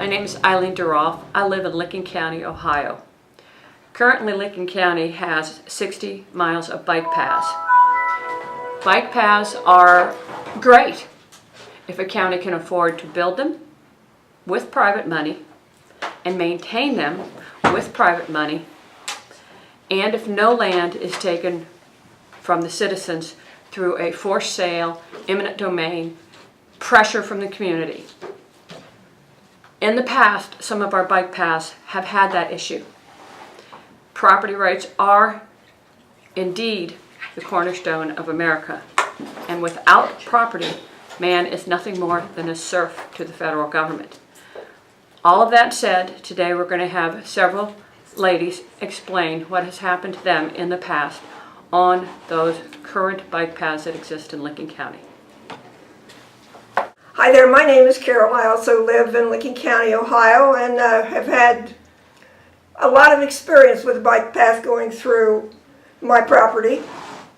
My name is Eileen Duroff. I live in Licking County, Ohio. Currently, Licking County has 60 miles of bike paths. Bike paths are great if a county can afford to build them with private money and maintain them with private money, and if no land is taken from the citizens through a forced sale, eminent domain, pressure from the community. In the past, some of our bike paths have had that issue. Property rights are indeed the cornerstone of America, and without property, man is nothing more than a serf to the federal government. All of that said, today we're going to have several ladies explain what has happened to them in the past on those current bike paths that exist in Licking County. Hi there, my name is Carol. I also live in Licking County, Ohio, and have had a lot of experience with the bike path going through my property.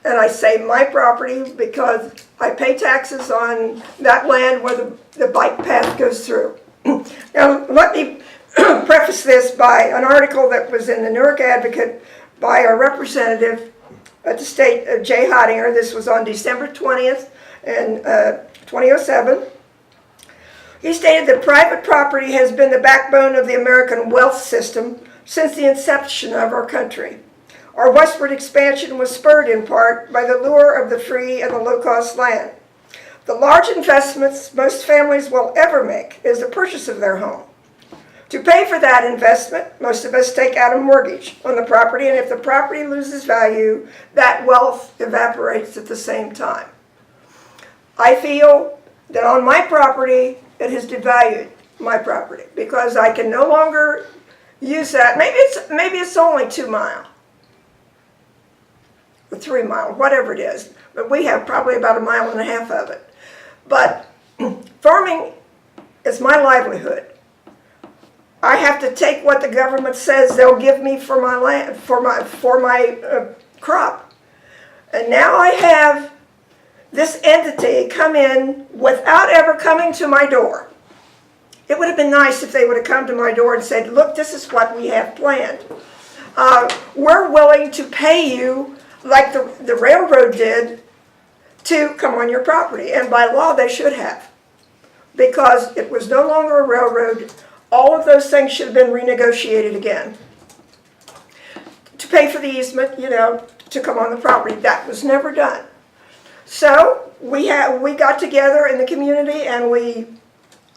And I say my property because I pay taxes on that land where the bike path goes through. Now, let me preface this by an article that was in the Newark Advocate by our representative at the state, Jay Hottinger. This was on December 20th in 2007. He stated that private property has been the backbone of the American wealth system since the inception of our country. Our westward expansion was spurred in part by the lure of the free and the low-cost land. The large investments most families will ever make is the purchase of their home. To pay for that investment, most of us take out a mortgage on the property, and if the property loses value, that wealth evaporates at the same time. I feel that on my property, it has devalued my property because I can no longer use that. Maybe it's only 2 miles, or 3 miles, whatever it is. But we have probably about 1.5 miles of it. But farming is my livelihood. I have to take what the government says they'll give me for my land, for my crop. And now I have this entity come in without ever coming to my door. It would have been nice if they would have come to my door and said, look, this is what we have planned. We're willing to pay you like the railroad did to come on your property. And by law, they should have. Because it was no longer a railroad. All of those things should have been renegotiated again. To pay for the easement, to come on the property. That was never done. So we got together in the community and we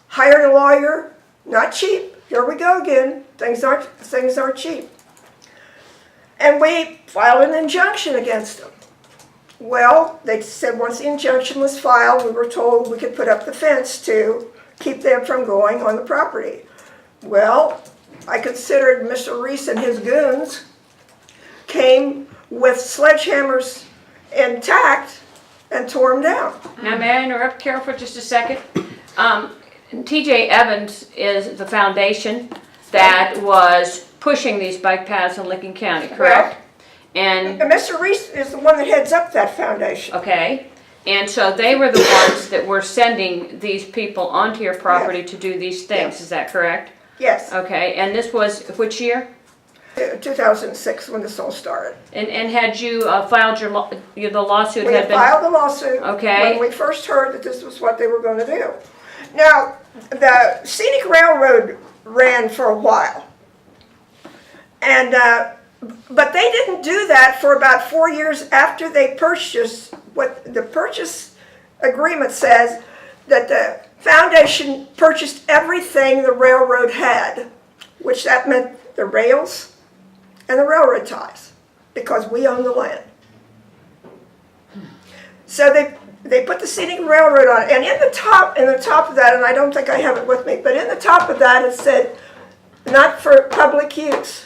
hired a lawyer. Not cheap. Here we go again. Things aren't cheap. And we filed an injunction against them. Well, they said once the injunction was filed, we were told we could put up the fence to keep them from going on the property. Well, I considered Mr. Reese and his goons came with sledgehammers intact and tore them down. Now, may I interrupt Carol for just a second? TJ Evans is the foundation that was pushing these bike paths in Licking County, correct? And Mr. Reese is the one that heads up that foundation. Okay. And so they were the ones that were sending these people onto your property to do these things, is that correct? Yes. Okay, and this was which year? 2006 when this all started. And had you filed the lawsuit? We had filed the lawsuit when we first heard that this was what they were going to do. Now, the scenic railroad ran for a while. And but they didn't do that for about 4 years after they purchased. What the purchase agreement says that the foundation purchased everything the railroad had, which that meant the rails and the railroad ties, because we own the land. So they put the scenic railroad on, and in the top of that, and I don't think I have it with me, but in the top of that it said, not for public use.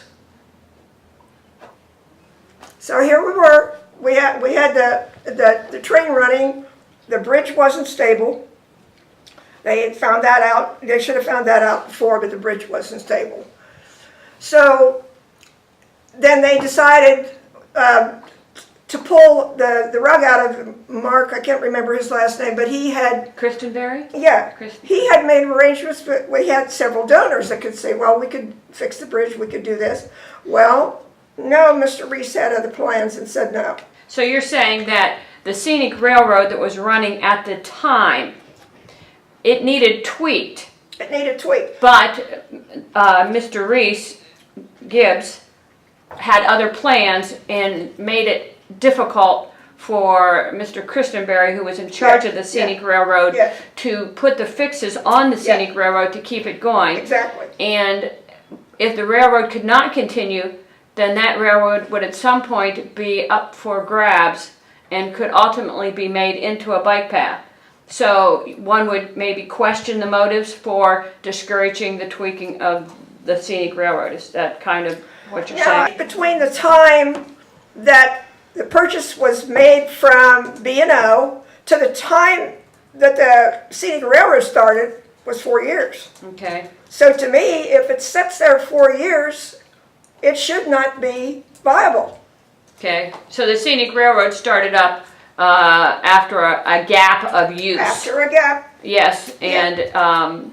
So here we were. We had the train running. The bridge wasn't stable. They had found that out. They should have found that out before, but the bridge wasn't stable. So then they decided to pull the rug out of Mark. I can't remember his last name, but he had, Christenberry? yeah, Kristen- he had made arrangements, but we had several donors that could say, well, we could fix the bridge, we could do this. Well, no, Mr. Reese had other plans and said no. So you're saying that the scenic railroad that was running at the time, it needed tweaked, It needed tweak. but Mr. Reese Gibbs had other plans and made it difficult for Mr. Christenberry, who was in charge Yeah, of the scenic railroad, yeah. to put the fixes on the scenic railroad to keep it going. Exactly. And if the railroad could not continue, then that railroad would at some point be up for grabs and could ultimately be made into a bike path. So one would maybe question the motives for discouraging the tweaking of the scenic railroad. Is that kind of what you're Now, saying? between the time that the purchase was made from B&O to the time that the scenic railroad started was 4 years. Okay. So to me, if it sits there 4 years, it should not be viable. Okay. So the scenic railroad started up after a gap of use. After a gap, Yes, and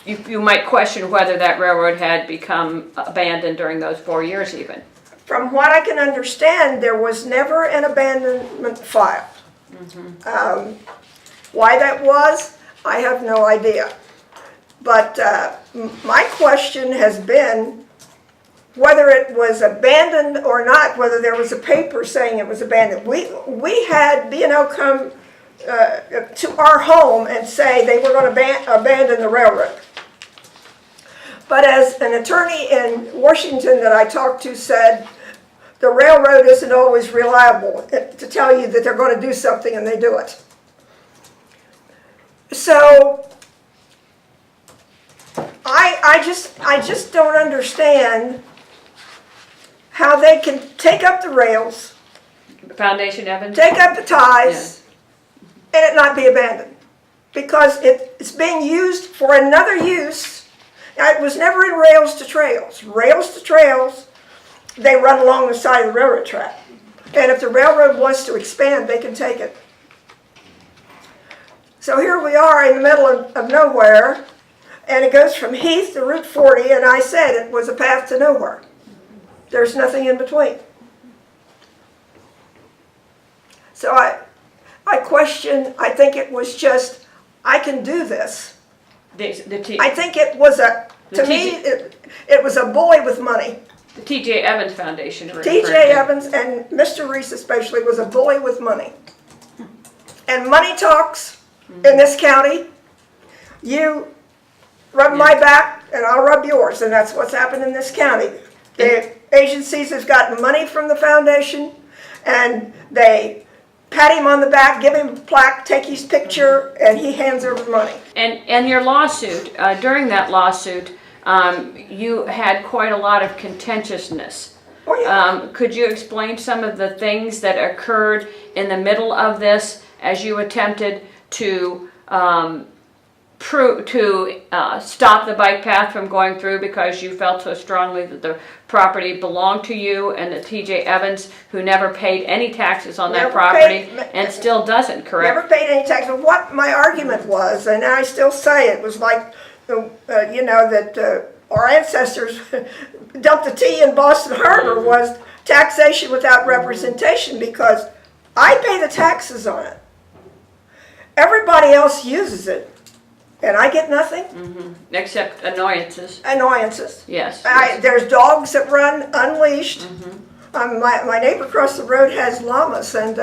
you might question whether that railroad had become abandoned during those 4 years even. from what I can understand, there was never an abandonment filed. Why that was, I have no idea. But my question has been whether it was abandoned or not, whether there was a paper saying it was abandoned. We had B&O come to our home and say they were going to abandon the railroad. But as an attorney in Washington that I talked to said, the railroad isn't always reliable to tell you that they're going to do something and they do it. So I just don't understand how they can take up the rails, Foundation Evans? take up the ties, and it not be abandoned. Because it's being used for another use. Now, it was never in rails to trails. Rails to trails, they run along the side of the railroad track. And if the railroad wants to expand, they can take it. So here we are in the middle of nowhere, and it goes from Heath to Route 40, and I said it was a path to nowhere. There's nothing in between. So I question, I think it was just, I can do this. I think it was to me, it was a bully with money. The T.J. Evans Foundation. T.J. Evans and Mr. Reese especially was a bully with money. And money talks in this county. You rub my back and I'll rub yours, and that's what's happened in this county. The agencies have gotten money from the foundation, and they pat him on the back, give him a plaque, take his picture, and he hands over money. And your lawsuit, during that lawsuit, you had quite a lot of contentiousness. Oh, yeah. Could you explain some of the things that occurred in the middle of this as you attempted to stop the bike path from going through because you felt so strongly that the property belonged to you and that T.J. Evans, who never paid any taxes on that property and still doesn't, correct? Never paid any taxes. What my argument was, and I still say it, was like, that our ancestors dumped the tea in Boston Harbor was taxation without representation, because I pay the taxes on it. Everybody else uses it, and I get nothing. Except annoyances. Annoyances. Yes. There's dogs that run unleashed. My neighbor across the road has llamas, and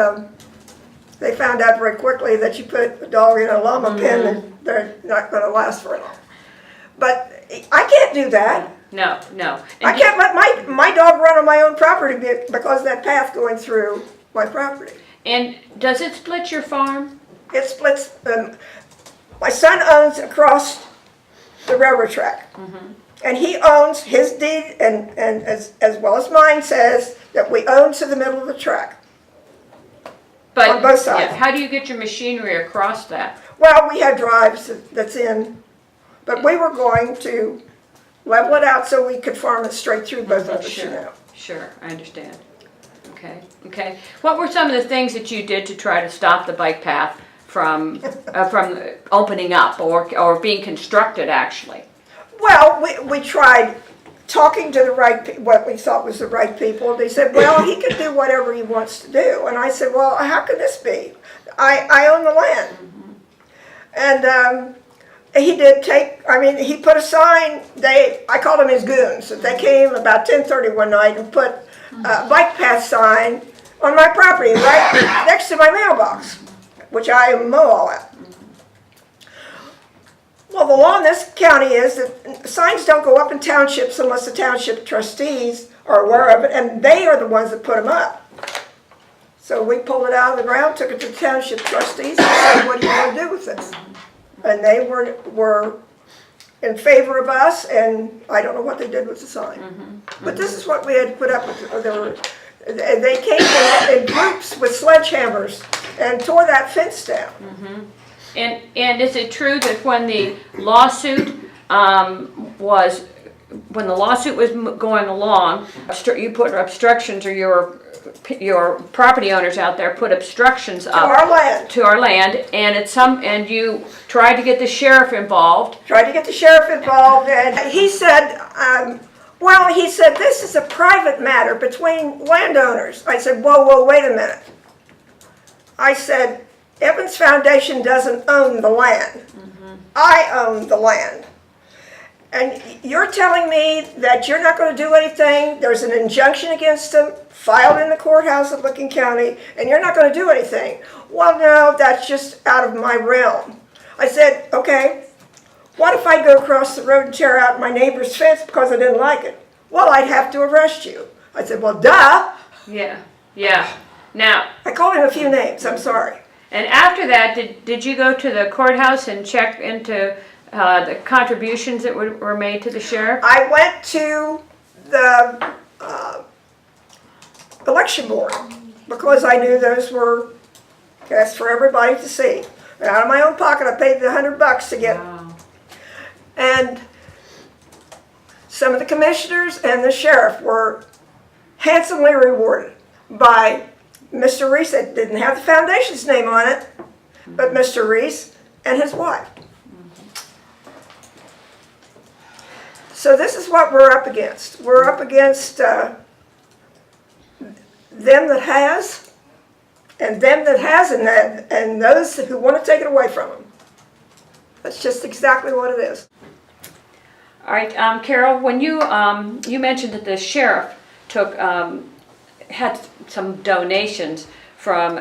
they found out very quickly that you put a dog in a llama pen and they're not going to last very long. But I can't do that. No. I can't let my dog run on my own property because of that path going through my property. And does it split your farm? It splits. My son owns across the railroad track. And he owns, his deed, and as well as mine, says that we own to the middle of the track. But, on both sides. Yeah, how do you get your machinery across that? Well, we had drives that's in, but we were going to level it out so we could farm it straight through both of us, Sure, I understand. Okay, okay. What were some of the things that you did to try to stop the bike path from opening up or being constructed, actually? Well, we tried talking to the what we thought was the right people. They said, well, he can do whatever he wants to do. And I said, well, how can this be? I own the land. And he did he put a sign, I called them his goons. So they came about 10:30 one night and put a bike path sign on my property, right next to my mailbox, which I mow all at. Well, the law in this county is that signs don't go up in townships unless the township trustees are aware of it, and they are the ones that put them up. So we pulled it out of the ground, took it to the township trustees, and said, what do you want to do with this? And they were in favor of us, and I don't know what they did with the sign. But this is what we had put up with. They came in groups with sledgehammers and tore that fence down. And is it true that when the lawsuit was going along, you put obstructions, or your property owners out there put obstructions up To our land. and you tried to get the sheriff involved. And he said, this is a private matter between landowners. I said, whoa, wait a minute. I said, Evans Foundation doesn't own the land. I own the land. And you're telling me that you're not going to do anything? There's an injunction against them filed in the courthouse of Licking County, and you're not going to do anything. Well, no, that's just out of my realm. I said, okay, what if I go across the road and tear out my neighbor's fence because I didn't like it? Well, I'd have to arrest you. I said, well, duh. Yeah. Now, I called him a few names, I'm sorry. and after that, did you go to the courthouse and check into the contributions that were made to the sheriff? I went to the election board because I knew those were, that's for everybody to see. And out of my own pocket, I paid the $100 to get. Wow. And some of the commissioners and the sheriff were handsomely rewarded by Mr. Reese. It didn't have the foundation's name on it, but Mr. Reese and his wife. So this is what we're up against. We're up against them that has, and them that hasn't, and those who want to take it away from them. That's just exactly what it is. All right, Carol, when you mentioned that the sheriff had some donations from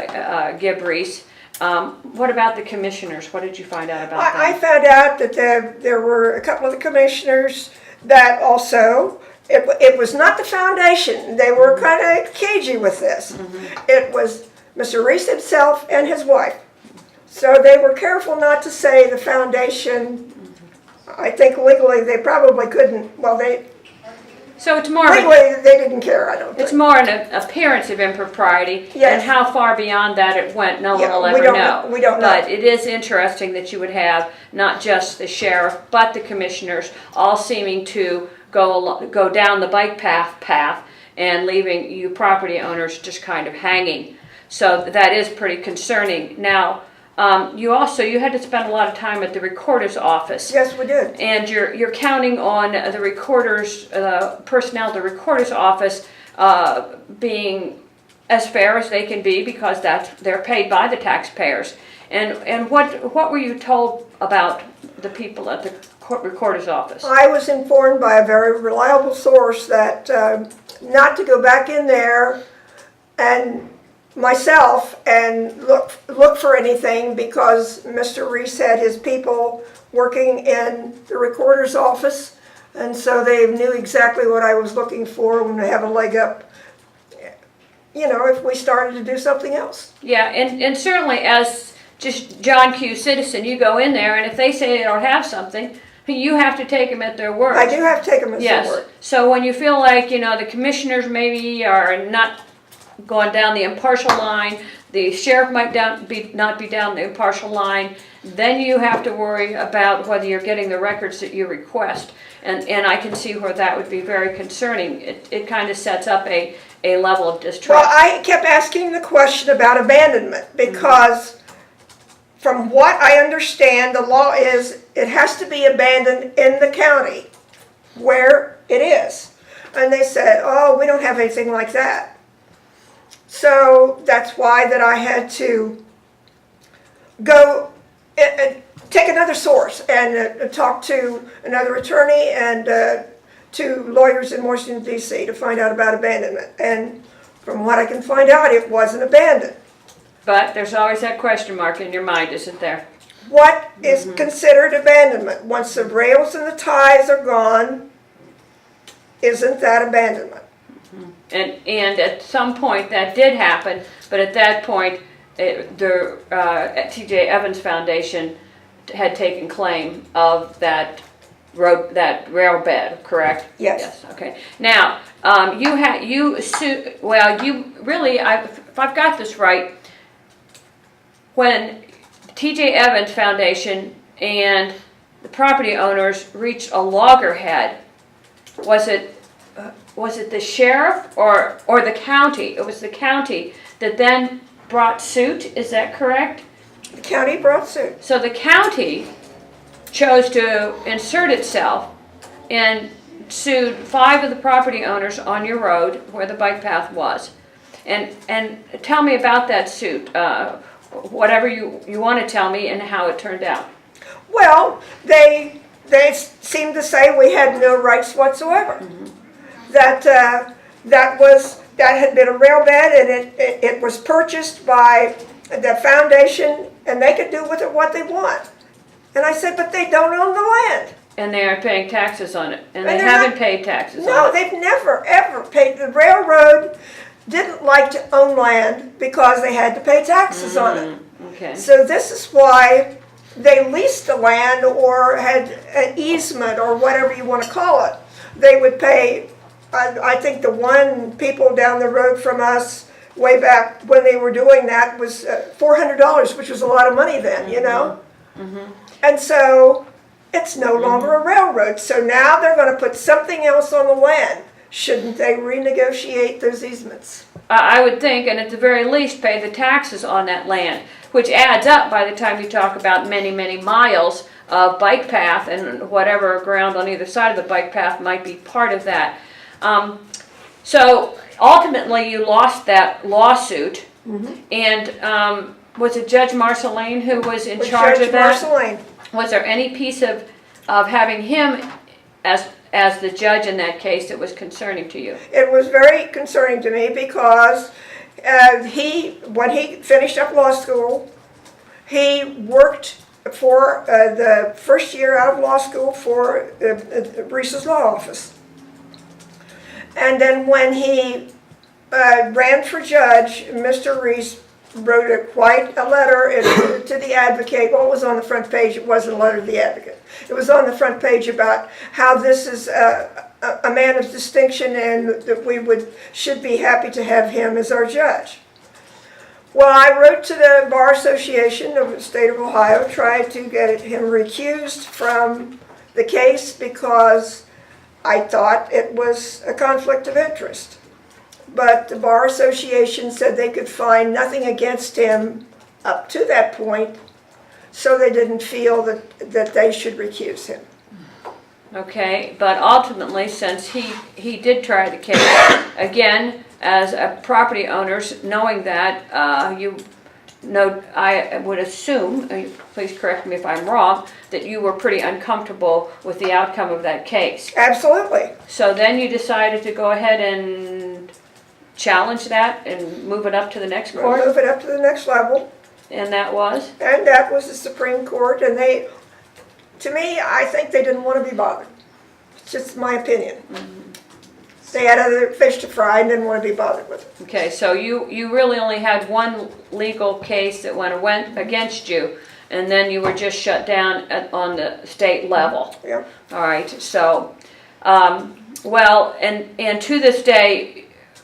Gib Reese. What about the commissioners? What did you find out about that? I found out that there were a couple of the commissioners that also, it was not the foundation. They were kind of cagey with this. It was Mr. Reese himself and his wife. So they were careful not to say the foundation. I think legally they probably couldn't, So it's more legally they didn't care, I don't think. It's more an appearance of impropriety, Yes. and how far beyond that it went, no one will we ever don't know. We don't know. But it is interesting that you would have not just the sheriff, but the commissioners all seeming to go down the bike path and leaving you property owners just kind of hanging. So that is pretty concerning. Now, you had to spend a lot of time at the recorder's office. Yes, we did. And you're counting on the recorder's personnel, the recorder's office being as fair as they can be, because they're paid by the taxpayers. And what were you told about the people at the recorder's office? I was informed by a very reliable source that not to go back in there and myself and look for anything, because Mr. Reese had his people working in the recorder's office, and so they knew exactly what I was looking for when they have a leg up, if we started to do something else. Yeah, and certainly as just John Q. citizen, you go in there, and if they say they don't have something, you have to take them at their word. I do have to take them at their word. So when you feel like, the commissioners maybe are not going down the impartial line, the sheriff might not be down the impartial line, then you have to worry about whether you're getting the records that you request. And I can see where that would be very concerning. It kind of sets up a level of Well, distrust. I kept asking the question about abandonment because from what I understand, the law is it has to be abandoned in the county where it is. And they said, oh, we don't have anything like that. So that's why that I had to go and take another source and talk to another attorney and to lawyers in Washington, D.C. to find out about abandonment. And from what I can find out, it wasn't abandoned. But there's always that question mark in your mind, isn't there? What is considered abandonment? Once the rails and the ties are gone, isn't that abandonment? And at some point that did happen, but at that point, the T.J. Evans Foundation had taken claim of that road, that rail bed, correct? Yes. Yes. Okay. Now, if I've got this right, when T.J. Evans Foundation and the property owners reached a loggerhead, was it the sheriff or the county? It was the county that then brought suit. Is that correct? The county brought suit. So the county chose to insert itself and sued 5 of the property owners on your road where the bike path was. And tell me about that suit, whatever you want to tell me and how it turned out. Well, they seemed to say we had no rights whatsoever. That had been a rail bed and it was purchased by the foundation and they could do with it what they want. And I said, but they don't own the land. And they are paying taxes on it. And they haven't paid taxes on it. No, they've never, ever paid. The railroad didn't like to own land because they had to pay taxes on it. Okay. So this is why they leased the land or had an easement or whatever you want to call it. They would pay, I think the one people down the road from us way back when they were doing that was $400, which was a lot of money then, you know? And so it's no longer a railroad. So now they're going to put something else on the land. Shouldn't they renegotiate those easements? I would think, and at the very least pay the taxes on that land, which adds up by the time you talk about many, many miles of bike path and whatever ground on either side of the bike path might be part of that. So ultimately you lost that lawsuit, and was it Judge Marceline who was in charge of that? Marceline. Was there any piece of having him as the judge in that case that was concerning to you? It was very concerning to me because when he finished up law school, he worked for the first year out of law school for Reese's law office. And then when he ran for judge, Mr. Reese wrote quite a letter to the advocate. Well, it was on the front page. It wasn't a letter to the advocate. It was on the front page about how this is a man of distinction and that we should be happy to have him as our judge. Well, I wrote to the Bar Association of the state of Ohio, tried to get him recused from the case because I thought it was a conflict of interest. But the Bar Association said they could find nothing against him up to that point, so they didn't feel that they should recuse him. Okay, but ultimately, since he did try the case, again, as a property owner, knowing that, I would assume, please correct me if I'm wrong, that you were pretty uncomfortable with the outcome of that case. Absolutely. So then you decided to go ahead and challenge that and move it up to the next court? Move it up to the next level. And that was? And that was the Supreme Court, and to me, I think they didn't want to be bothered. It's just my opinion. They had other fish to fry and didn't want to be bothered with it. Okay, so you really only had one legal case that went against you, and then you were just shut down on the state level. Yeah. All right, so, well, and to this day,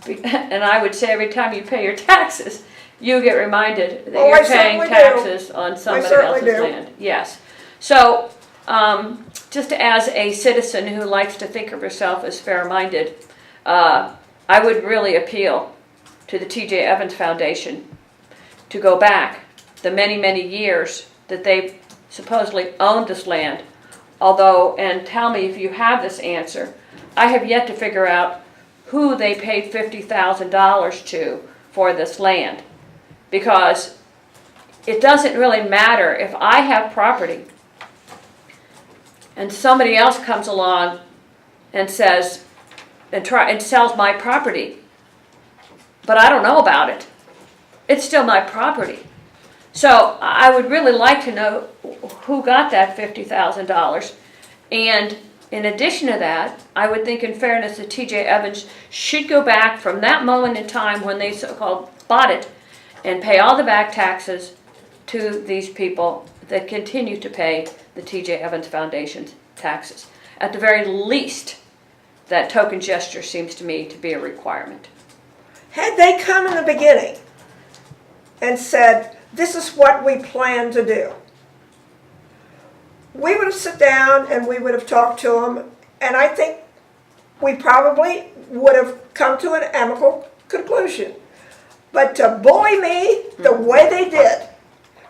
and I would say every time you pay your taxes, you get reminded that you're paying taxes on somebody else's land. Yes. So just as a citizen who likes to think of herself as fair-minded, I would really appeal to the T.J. Evans Foundation to go back the many, many years that they've supposedly owned this land. Although, and tell me if you have this answer, I have yet to figure out who they paid $50,000 to for this land. Because it doesn't really matter if I have property and somebody else comes along and says, and sells my property, but I don't know about it. It's still my property. So I would really like to know who got that $50,000. And in addition to that, I would think in fairness that T.J. Evans should go back from that moment in time when they so-called bought it and pay all the back taxes to these people that continue to pay the T.J. Evans Foundation's taxes. At the very least, that token gesture seems to me to be a requirement. Had they come in the beginning and said, this is what we plan to do, we would have sat down and we would have talked to them, and I think we probably would have come to an amicable conclusion. But to bully me the way they did,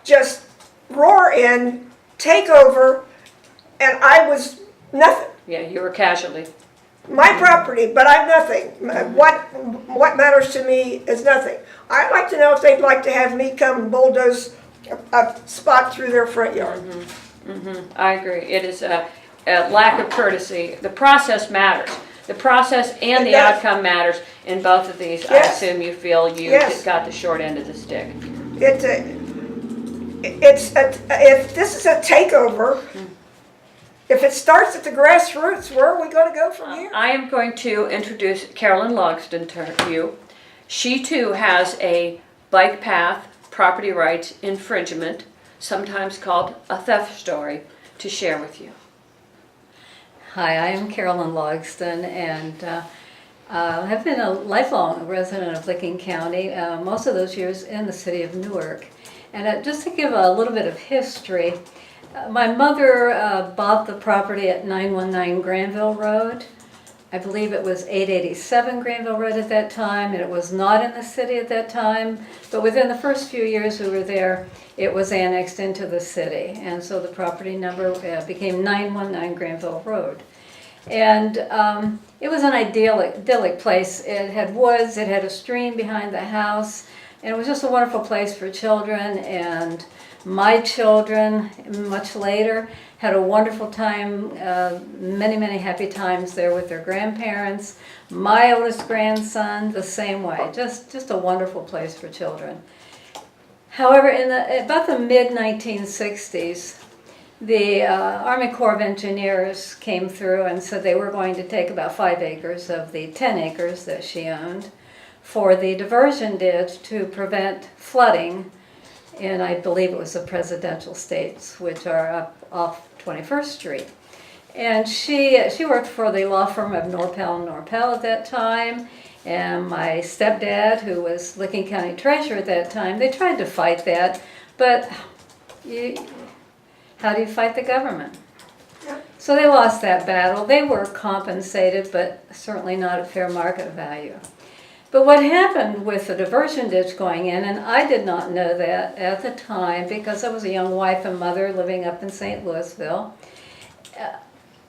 just roar in, take over, and I was nothing. Yeah, you were casualty. My property, but I'm nothing. What matters to me is nothing. I'd like to know if they'd like to have me come bulldoze a spot through their front yard. I agree. It is a lack of courtesy. The process matters. The process and the outcome matters in both of these. Yes. I assume you feel you Yes. got the short end of the stick. If this is a takeover, if it starts at the grassroots, where are we going to go from here? I am going to introduce Carolyn Logston to you. She too has a bike path property rights infringement, sometimes called a theft story, to share with you. Hi, I am Carolyn Logston, and have been a lifelong resident of Licking County, most of those years in the city of Newark. And just to give a little bit of history, my mother bought the property at 919 Granville Road. I believe it was 887 Granville Road at that time, and it was not in the city at that time. But within the first few years we were there, it was annexed into the city. And so the property number became 919 Granville Road. And it was an idyllic place. It had woods, it had a stream behind the house, and it was just a wonderful place for children. And my children, much later, had a wonderful time, many happy times there with their grandparents. My oldest grandson, the same way, just a wonderful place for children. However, in about the mid-1960s, the Army Corps of Engineers came through and said they were going to take about 5 acres of the 10 acres that she owned for the diversion ditch to prevent flooding in, I believe it was the Presidential Estates, which are up off 21st Street. And she worked for the law firm of Norpel at that time, and my stepdad, who was Licking County Treasurer at that time, they tried to fight that, but how do you fight the government? So they lost that battle. They were compensated, but certainly not at fair market value. But what happened with the diversion ditch going in, and I did not know that at the time because I was a young wife and mother living up in St. Louisville,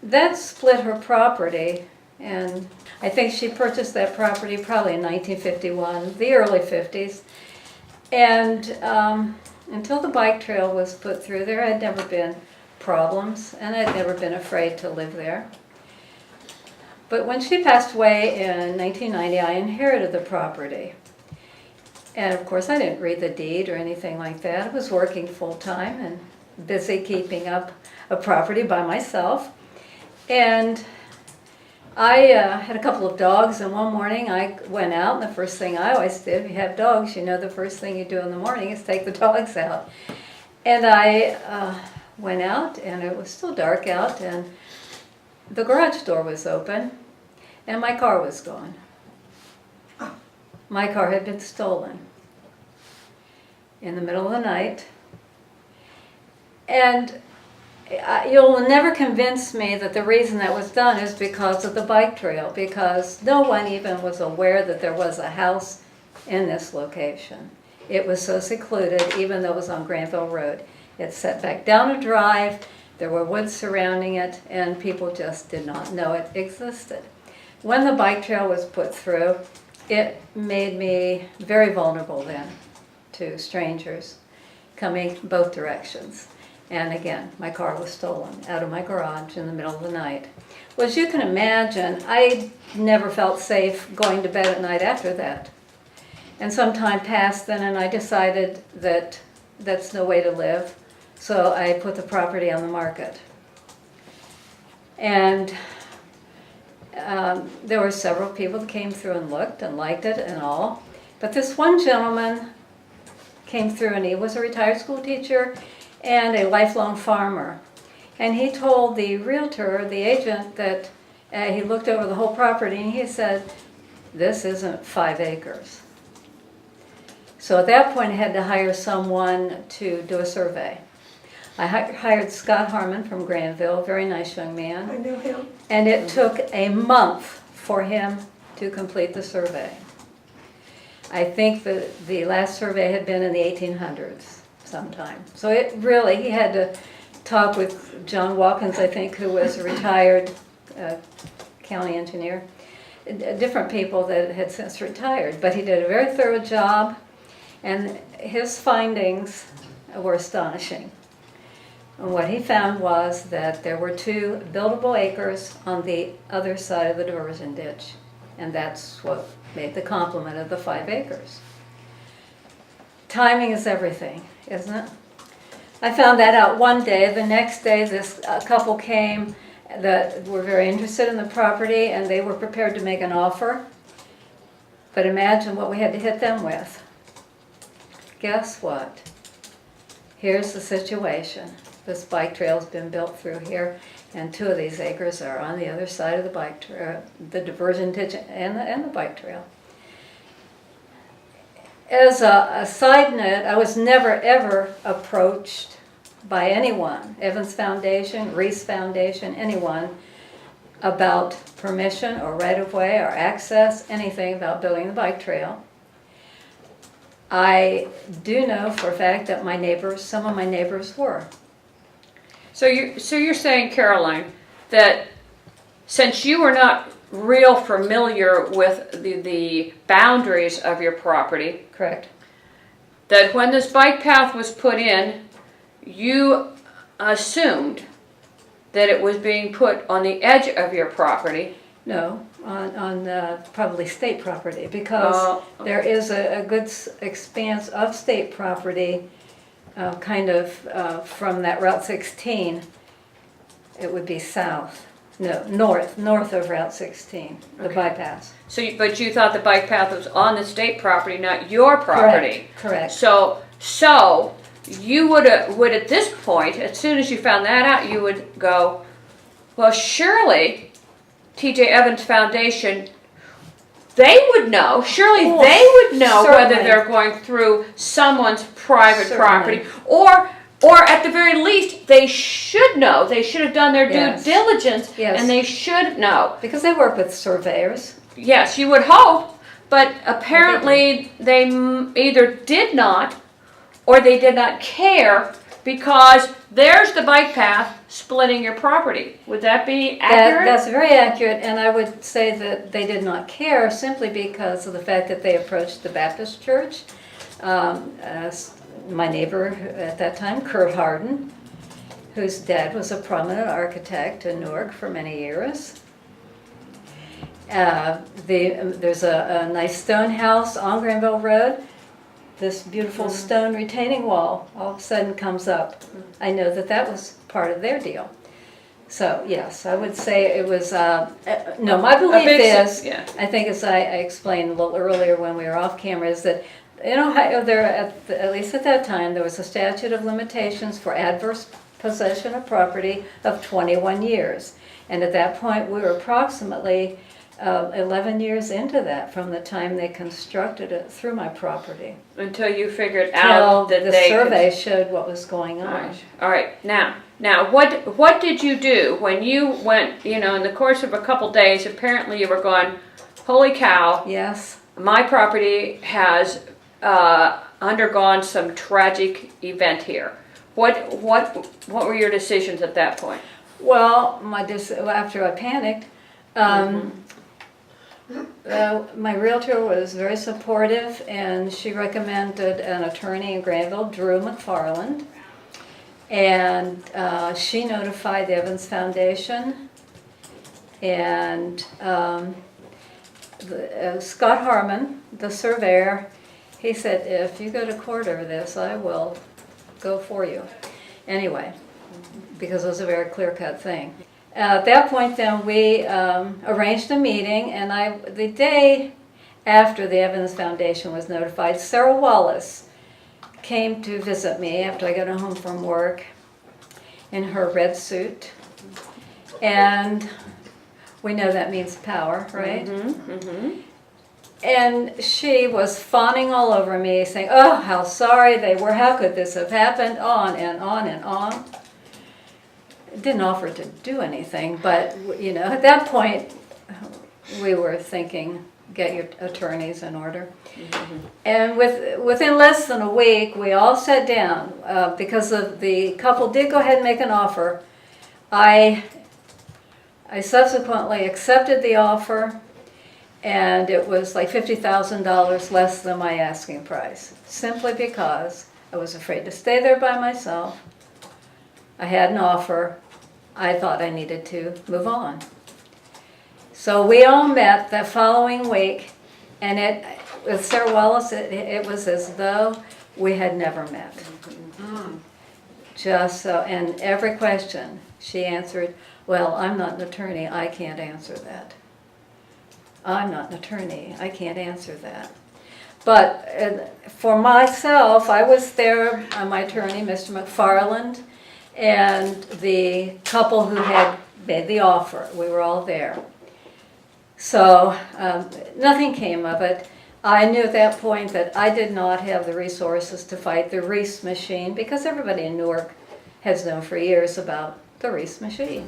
that split her property, and I think she purchased that property probably in 1951, the early 50s. And until the bike trail was put through there, had never been problems, and I'd never been afraid to live there. But when she passed away in 1990, I inherited the property. And of course, I didn't read the deed or anything like that. I was working full-time and busy keeping up a property by myself. And I had a couple of dogs, and one morning I went out, and the first thing I always did, if you have dogs, you know the first thing you do in the morning is take the dogs out. And I went out, and it was still dark out, and the garage door was open, and my car was gone. My car had been stolen in the middle of the night. And you'll never convince me that the reason that was done is because of the bike trail, because no one even was aware that there was a house in this location. It was so secluded, even though it was on Granville Road. It's set back down a drive, there were woods surrounding it, and people just did not know it existed. When the bike trail was put through, it made me very vulnerable then to strangers coming both directions. And again, my car was stolen out of my garage in the middle of the night. Well, as you can imagine, I never felt safe going to bed at night after that. And some time passed then, and I decided that that's no way to live. So I put the property on the market. And there were several people that came through and looked and liked it and all. But this one gentleman came through, and he was a retired school teacher and a lifelong farmer. And he told the realtor, the agent, that he looked over the whole property and he said, "This isn't 5 acres." So at that point I had to hire someone to do a survey. I hired Scott Harmon from Granville, very nice young man. I know him. And it took a month for him to complete the survey. I think the last survey had been in the 1800s sometime. So it really, he had to talk with John Watkins, I think, who was a retired county engineer, different people that had since retired. But he did a very thorough job, and his findings were astonishing. And what he found was that there were 2 buildable acres on the other side of the diversion ditch, and that's what made the complement of the 5 acres. Timing is everything, isn't it? I found that out one day. The next day, this couple came that were very interested in the property, and they were prepared to make an offer. But imagine what we had to hit them with. Guess what? Here's the situation. This bike trail's been built through here, and 2 of these acres are on the other side of the bike trail, the diversion ditch and the bike trail. As a side note, I was never ever approached by anyone, Evans Foundation, Reese Foundation, anyone, about permission or right-of-way or access, anything about building the bike trail. I do know for a fact that some of my neighbors were. So you're saying, Caroline, that since you were not real familiar with the boundaries of your property, Correct. that when this bike path was put in, you assumed that it was being put on the edge of your property. No, on probably state property, because Okay. there is a good expanse of state property, kind of from that Route 16. It would be south, no, north of Route 16, the Okay. bypass. But you thought the bike path was on the state property, not your property. Correct. So you would at this point, as soon as you found that out, you would go, well, surely T.J. Evans Foundation, they would know. Surely Well, they would know whether certainly. they're going through someone's private Certainly. property, or at the very least, they should know. They should have done their Yes. due diligence, Yes. and they should know. Because they work with surveyors. Yes, you would hope, but apparently they either did not or they did not care, because there's the bike path splitting your property. Would that be accurate? That's very accurate, and I would say that they did not care simply because of the fact that they approached the Baptist church. My neighbor at that time, Kurt Harden, whose dad was a prominent architect in Newark for many years. There's a nice stone house on Granville Road. This beautiful stone retaining wall all of a sudden comes up. I know that was part of their deal. So yes, I would say it was, no, my belief is, yeah. I think as I explained a little earlier when we were off camera, is that in Ohio, at least at that time, there was a statute of limitations for adverse possession of property of 21 years. And at that point, we were approximately 11 years into that, from the time they constructed it through my property. Until you figured Till out that the they survey showed what was going All on. right. All right. Now, what did you do when you went? You know, in the course of a couple days, apparently you were going, holy cow! Yes. My property has undergone some tragic event here. What were your decisions at that point? Well, after I panicked, my realtor was very supportive, and she recommended an attorney in Granville, Drew McFarland, and she notified the Evans Foundation, and Scott Harmon, the surveyor, he said, if you go to court over this, I will go for you. Anyway, because it was a very clear-cut thing. At that point then, we arranged a meeting, and the day after the Evans Foundation was notified, Sarah Wallace came to visit me after I got home from work in her red suit. And we know that means power, right? Mm-hmm, mm-hmm. And she was fawning all over me, saying, oh, how sorry they were, how could this have happened, on and on and on. Didn't offer to do anything, but, you know, at that point, we were thinking, get your attorneys in order. Mm-hmm. And within less than a week, we all sat down, because the couple did go ahead and make an offer. I subsequently accepted the offer, and it was like $50,000 less than my asking price, simply because I was afraid to stay there by myself. I had an offer. I thought I needed to move on. So we all met the following week, and with Sarah Wallace, it was as though we had never met. Mm-hmm. Just so, and every question she answered, well, I'm not an attorney, I can't answer that. I'm not an attorney, I can't answer that. But for myself, I was there, my attorney, Mr. McFarland, and the couple who had made the offer. We were all there. So nothing came of it. I knew at that point that I did not have the resources to fight the Reese machine, because everybody in Newark has known for years about the Reese machine.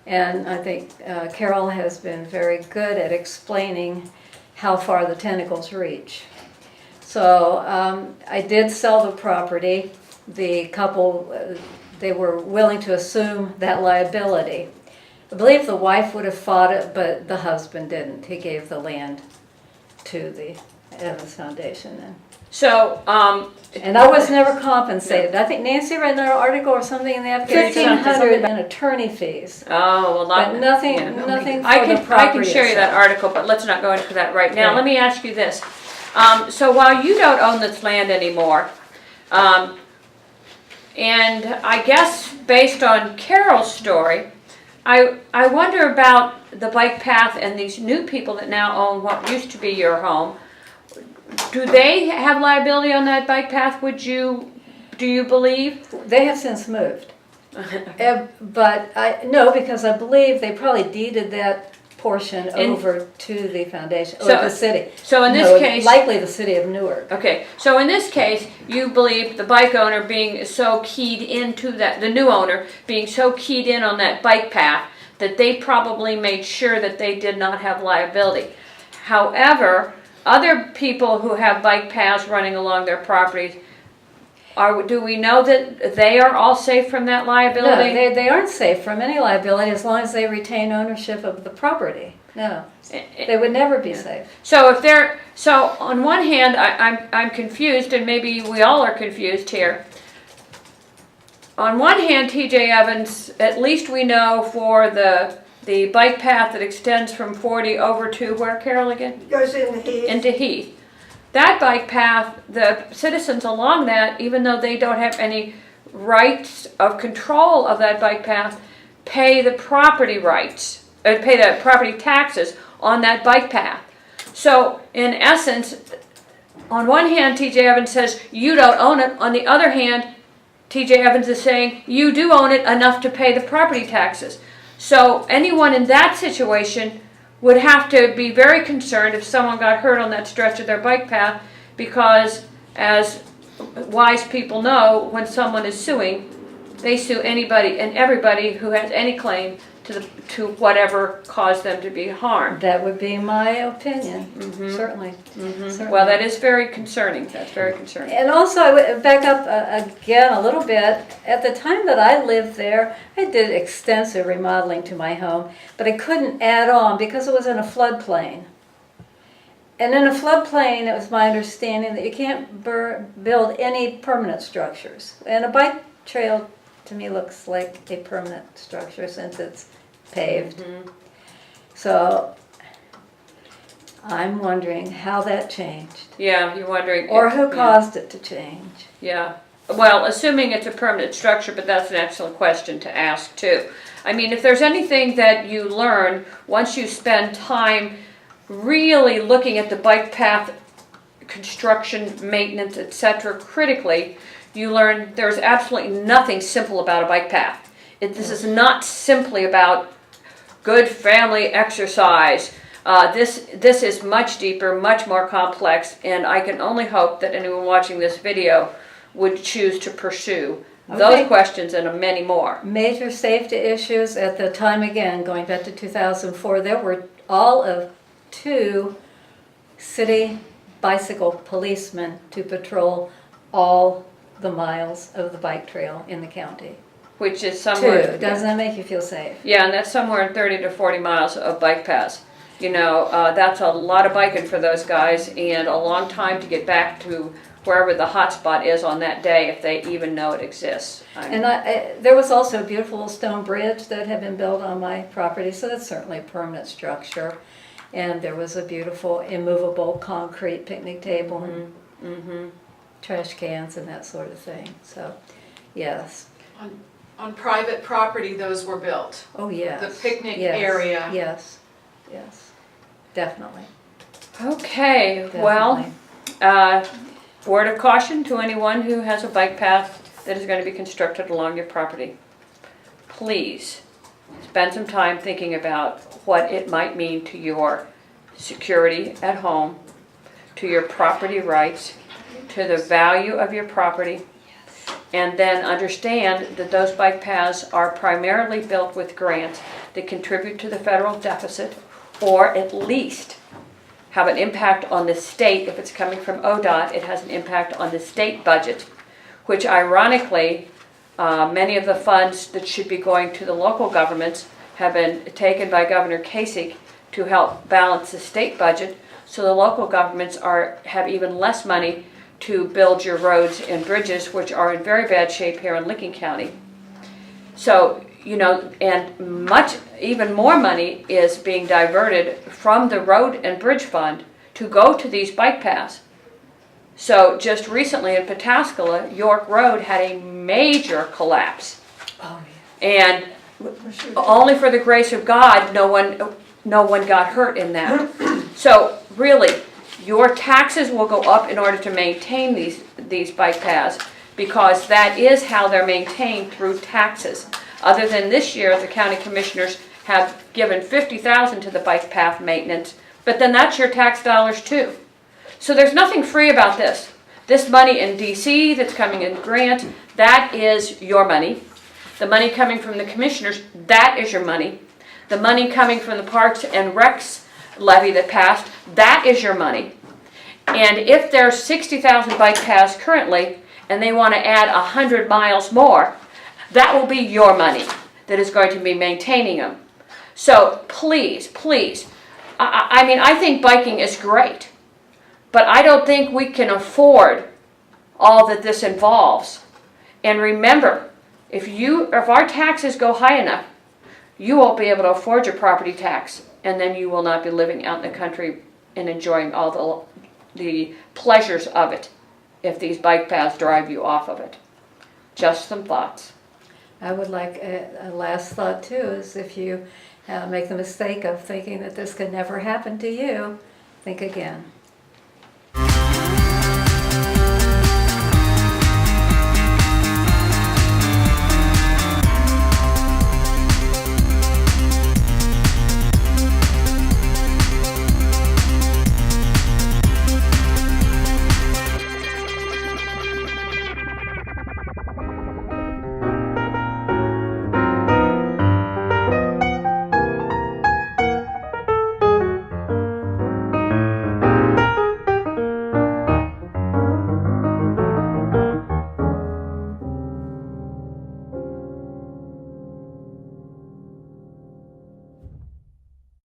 And I think Carol has been very good at explaining how far the tentacles reach. So I did sell the property. The couple, they were willing to assume that liability. I believe the wife would have fought it, but the husband didn't. He gave the land to the Evans Foundation. So, And I was never compensated. I think Nancy read an article or something in the $1,500 in attorney fees. oh, well, But nothing, yeah. nothing for I the can property share you that itself. article, but let's not go into that right now. Right. Let me ask you this. So while you don't own this land anymore, and I guess based on Carol's story, I wonder about the bike path and these new people that now own what used to be your home. Do they have liability on that bike path, do you believe? They have since moved. But no, because I believe they probably deeded that portion over to the foundation, or the city. So in this case, likely the city of Newark. okay, so in this case, you believe the bike owner being so keyed into that, the new owner being so keyed in on that bike path, that they probably made sure that they did not have liability. However, other people who have bike paths running along their properties, do we know that they are all safe from that liability? No, they aren't safe from any liability as long as they retain ownership of the property. No, they would never be safe. So so on one hand, I'm confused, and maybe we all are confused here. On one hand, T.J. Evans, at least we know for the bike path that extends from 40 over to where, Carol, again? Goes in the heat. Into Heath. that bike path, the citizens along that, even though they don't have any rights of control of that bike path, pay the property rights, pay the property taxes on that bike path. So in essence, on one hand, T.J. Evans says you don't own it. On the other hand, T.J. Evans is saying you do own it enough to pay the property taxes. So anyone in that situation would have to be very concerned if someone got hurt on that stretch of their bike path, because as wise people know, when someone is suing, they sue anybody and everybody who has any claim to whatever caused them to be harmed. That would be my opinion, certainly. Certainly. Well, that is very concerning. That's very concerning. And also, I would back up again a little bit. At the time that I lived there, I did extensive remodeling to my home, but I couldn't add on because it was in a floodplain. And in a floodplain, it was my understanding that you can't build any permanent structures. And a bike trail, to me, looks like a permanent structure since it's paved. So I'm wondering how that changed. Yeah, you're wondering. Or who caused it to change. Yeah. Well, assuming it's a permanent structure, but that's an excellent question to ask too. I mean, if there's anything that you learn once you spend time really looking at the bike path construction, maintenance, etc. critically, you learn there's absolutely nothing simple about a bike path. This is not simply about good family exercise. This is much deeper, much more complex, and I can only hope that anyone watching this video would choose to pursue those questions and many more. Major safety issues at the time, again, going back to 2004, there were all of 2 city bicycle policemen to patrol all the miles of the bike trail in the county. Which is somewhere... 2. Doesn't that make you feel safe? Yeah, and that's somewhere in 30 to 40 miles of bike paths. You know, that's a lot of biking for those guys, and a long time to get back to wherever the hot spot is on that day, if they even know it exists. And there was also a beautiful stone bridge that had been built on my property, so that's certainly a permanent structure. And there was a beautiful immovable concrete picnic table and trash cans and that sort of thing. So, yes. On private property, those were built. Oh, yes. The picnic area. Yes, yes, definitely. Okay, Definitely. well, word of caution to anyone who has a bike path that is going to be constructed along your property. Please spend some time thinking about what it might mean to your security at home, to your property rights, to the value of your property, and then understand that those bike paths are primarily built with grants that contribute to the federal deficit, or at least have an impact on the state. If it's coming from ODOT, it has an impact on the state budget, which ironically, many of the funds that should be going to the local governments have been taken by Governor Kasich to help balance the state budget, so the local governments have even less money to build your roads and bridges, which are in very bad shape here in Licking County. So, you know, and even more money is being diverted from the road and bridge fund to go to these bike paths. So just recently in Pataskala, York Road had a major collapse. Oh, yeah. And only for the grace of God, no one got hurt in that. So really, your taxes will go up in order to maintain these bike paths, because that is how they're maintained, through taxes. Other than this year, the county commissioners have given $50,000 to the bike path maintenance, but then that's your tax dollars too. So there's nothing free about this. This money in DC that's coming in grant, that is your money. The money coming from the commissioners, that is your money. The money coming from the Parks and Recs levy that passed, that is your money. And if there's 60,000 bike paths currently, and they want to add 100 miles more, that will be your money that is going to be maintaining them. So please, please, I mean, I think biking is great, but I don't think we can afford all that this involves. And remember, if our taxes go high enough, you won't be able to afford your property tax, and then you will not be living out in the country and enjoying all the pleasures of it if these bike paths drive you off of it. Just some thoughts. I would like a last thought too, is if you make the mistake of thinking that this could never happen to you, think again.